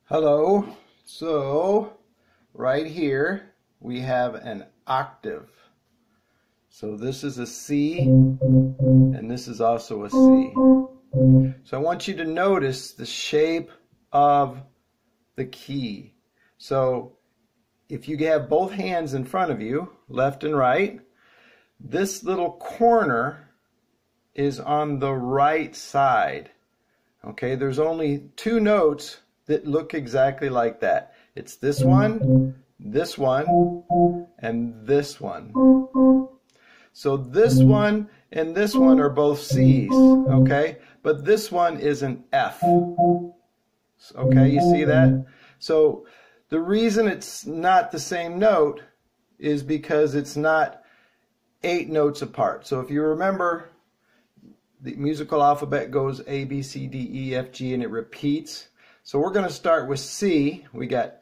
Hello. So right here we have an octave. So this is a C and this is also a C. So I want you to notice the shape of the key. So if you have both hands in front of you, left and right, this little corner is on the right side. Okay, there's only two notes that look exactly like that. It's this one, and this one. So this one and this one are both C's, okay? But this one is an F. Okay, you see that? So the reason it's not the same note is because it's not 8 notes apart. So if you remember, the musical alphabet goes A, B, C, D, E, F, G, and it repeats. So we're going to start with C. We got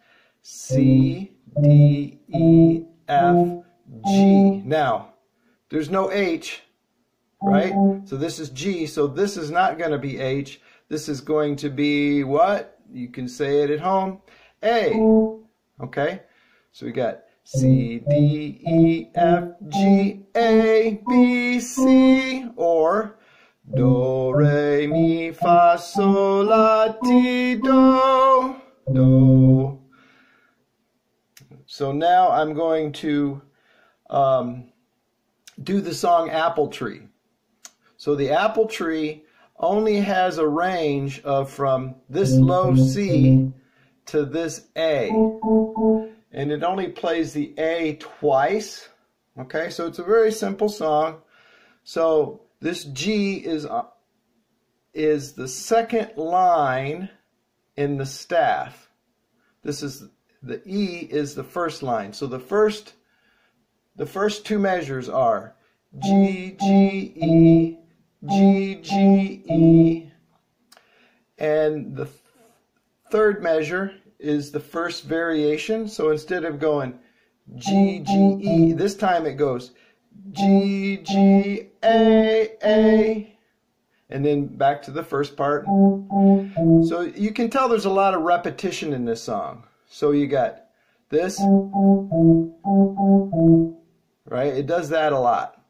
C, D, E, F, G. Now, there's no H, right? So this is G. So this is not going to be H. This is going to be what? You can say it at home. A. Okay? So we got C, D, E, F, G, A, B, C, or Do, re, mi, fa, sol, la, ti, do, do. So now I'm going to do the song Apple Tree. So the apple tree only has a range of from this low C to this A. And it only plays the A twice. Okay, so it's a very simple song. So this G is the second line in the staff. This is the E is the first line. So the first two measures are G, G, E, G, G, E, and the third measure is the first variation. So instead of going G, G, E, this time it goes G, G, A, and then back to the first part. So you can tell there's a lot of repetition in this song. So you got this, right? It does that a lot.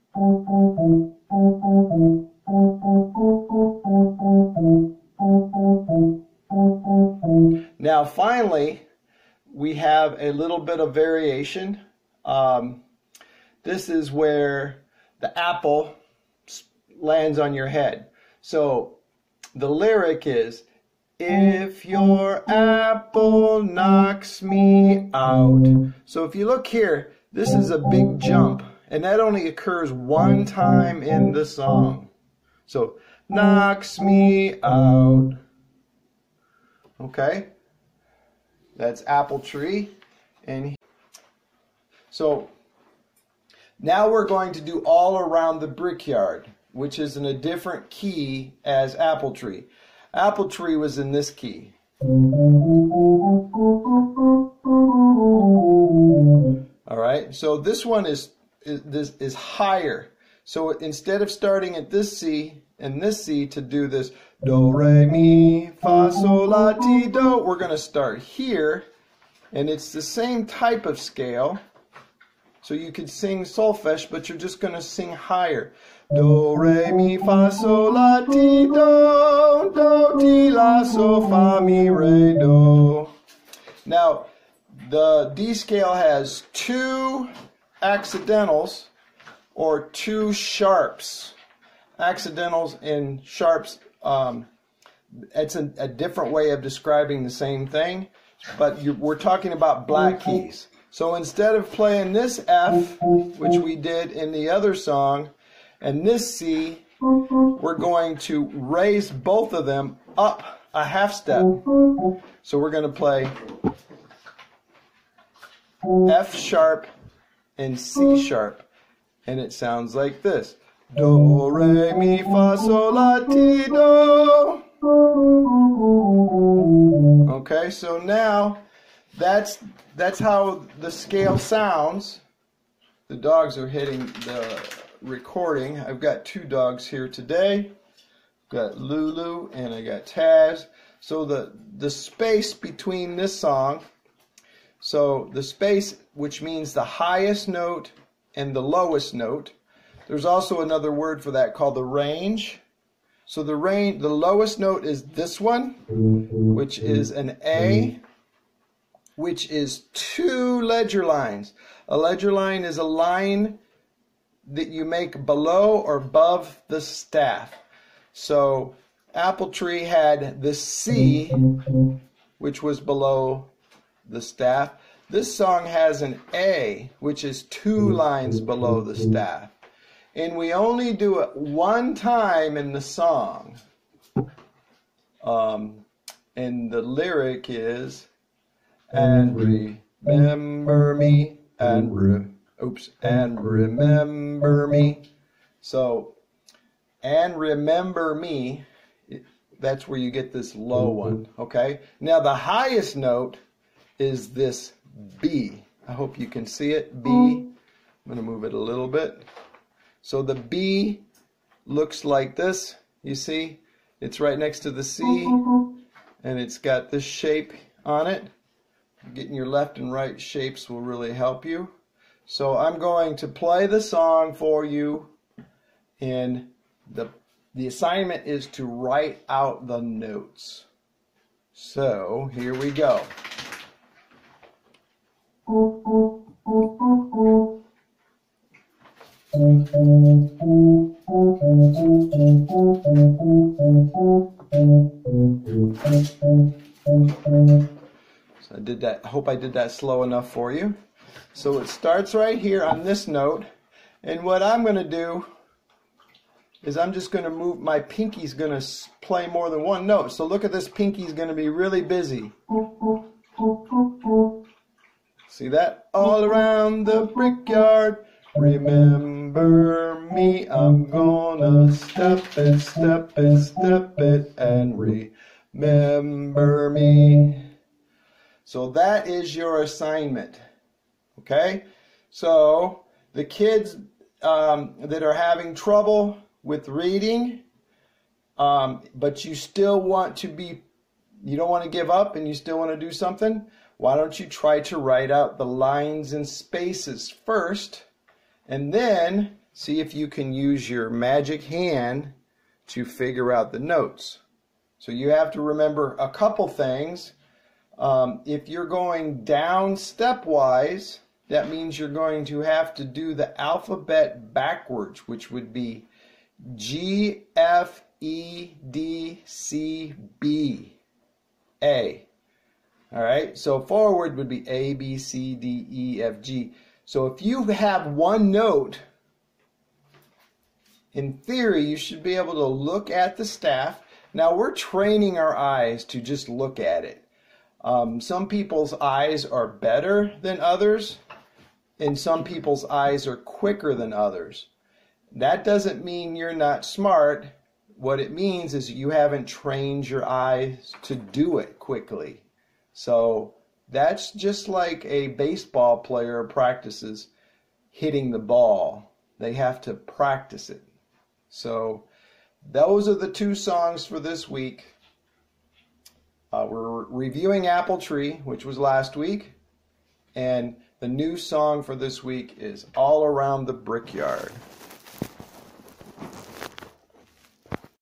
Now finally, we have a little bit of variation. This is where the apple lands on your head. So the lyric is, if your apple knocks me out. So if you look here, this is a big jump, and that only occurs one time in the song. So, knocks me out. Okay? That's Apple Tree. And so, now we're going to do All Around the Brickyard, which is in a different key as Apple Tree. Apple Tree was in this key. All right, so this one is higher. So instead of starting at this C and this C to do this Do, re, mi, fa, sol, la, ti, do, we're going to start here, and it's the same type of scale. So you could sing solfege, but you're just going to sing higher. Do, re, mi, fa, sol, la, ti, do, do, ti, la, sol, fa, mi, re, do. Now, the D scale has 2 accidentals or 2 sharps. Accidentals and sharps, it's a different way of describing the same thing, but we're talking about black keys. So instead of playing this F, which we did in the other song, and this C, we're going to raise both of them up a half step. So we're going to play F sharp and C sharp, and it sounds like this. Do, re, mi, fa, sol, la, ti, do. Okay, so now that's how the scale sounds. The dogs are hitting the recording. I've got 2 dogs here today. I've got Lulu and I got Taz. So the space between this song, so the space, which means the highest note and the lowest note. There's also another word for that called the range. So the lowest note is this one, which is an A, which is 2 ledger lines. A ledger line is a line that you make below or above the staff. So Apple Tree had the C, which was below the staff. This song has an A, which is 2 lines below the staff. And we only do it one time in the song. And the lyric is, and remember me, and remember me. So, and remember me, that's where you get this low one, okay? Now the highest note is this B. I hope you can see it, B. I'm going to move it a little bit. So the B looks like this. You see, it's right next to the C, and it's got this shape on it. Getting your left and right shapes will really help you. So I'm going to play the song for you, and the assignment is to write out the notes. So here we go. So I did that. I hope I did that slow enough for you. So it starts right here on this note, and what I'm going to do is I'm just going to move, my pinky's going to play more than one note. So look at this, pinky's going to be really busy. See that? All around the brickyard, remember me, I'm gonna step it, step it, step it, and remember me. So that is your assignment, okay? So the kids that are having trouble with reading, but you still want to be, you don't want to give up and you still want to do something, why don't you try to write out the lines and spaces first, and then see if you can use your magic hand to figure out the notes. So you have to remember a couple things. If you're going down stepwise, that means you're going to have to do the alphabet backwards, which would be G, F, E, D, C, B, A. All right, so forward would be A, B, C, D, E, F, G. So if you have one note, in theory, you should be able to look at the staff. Now we're training our eyes to just look at it. Some people's eyes are better than others, and some people's eyes are quicker than others. That doesn't mean you're not smart. What it means is you haven't trained your eyes to do it quickly. So that's just like a baseball player practices hitting the ball. They have to practice it. So those are the 2 songs for this week. We're reviewing Apple Tree, which was last week, and the new song for this week is All Around the Brickyard.